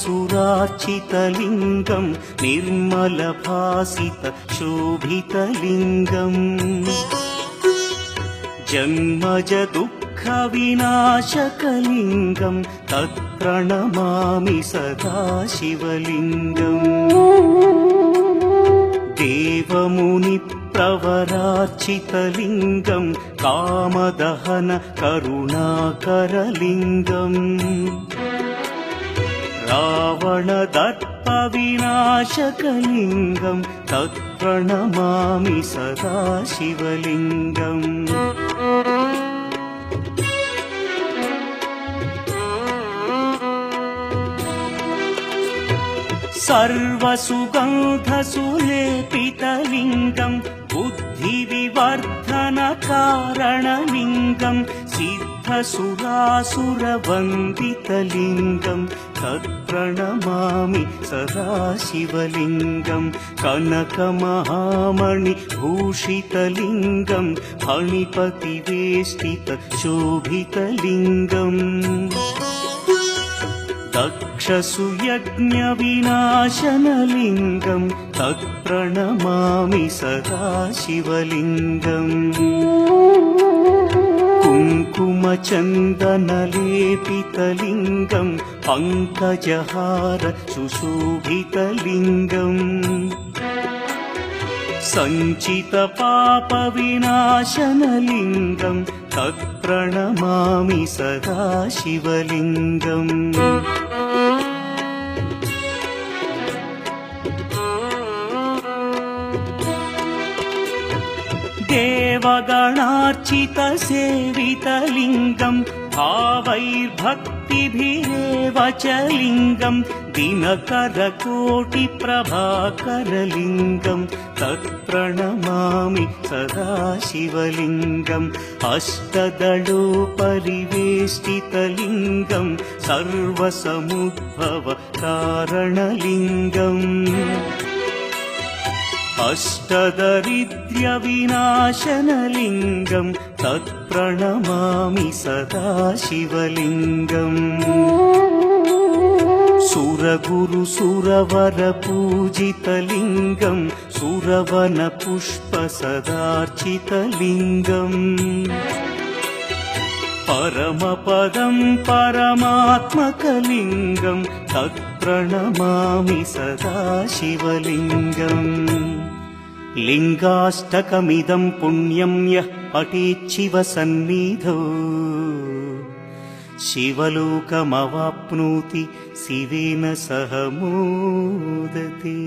सुरार्चितलिङ्गं निर्मलभासित शोभितलिङ्गम् जन्मज दुःखविनाशकलिङ्गं तत्प्रणमामि सदा शिवलिङ्गम् देवमुनिप्रवरार्चितलिङ्गं कामदहन करुणाकरलिङ्गम् रावणदर्पविनाशकलिङ्गं तत्प्रणमामि सदा शिवलिङ्गम् सर्वसुगन्धसुलेपितलिङ्गं बुद्धिविवर्धनकारणलिङ्गं सिद्धसुरासुरवन्दितलिङ्गं तत्प्रणमामि सदा शिवलिङ्गं कनकमहामणिभूषितलिङ्गं फणिपतिवेष्टितशोभितलिङ्गम् दक्षसुयज्ञविनाशनलिङ्गं तत्प्रणमामि सदा शिवलिङ्गम् कुङ्कुमचन्दनलेपितलिङ्गं पङ्कजहार सुशोभितलिङ्गम् सञ्चितपापविनाशनलिङ्गं तत्प्रणमामि सदा शिवलिङ्गम् देवगणार्चितसेवितलिङ्गं भावैर्भक्तिभिरेव च लिङ्गं दिनकरकोटिप्रभाकरलिङ्गं तत्प्रणमामि सदा शिवलिङ्गम् अष्टदलोपरिवेष्टितलिङ्गं सर्वसमुद्भवकारणलिङ्गम् अष्टदरिद्र्यविनाशनलिङ्गं तत्प्रणमामि सदा शिवलिङ्गम् सुरगुरुसुरवरपूजितलिङ्गं सुरवनपुष्पसदार्चितलिङ्गम् परमपदं परमात्मकलिङ्गं तत्प्रणमामि सदा शिवलिङ्गम् लिङ्गाष्टकमिदं पुण्यं यः पठेच्छिवसन्निधौ शिवलोकमवाप्नोति शिवेन सह मोदते।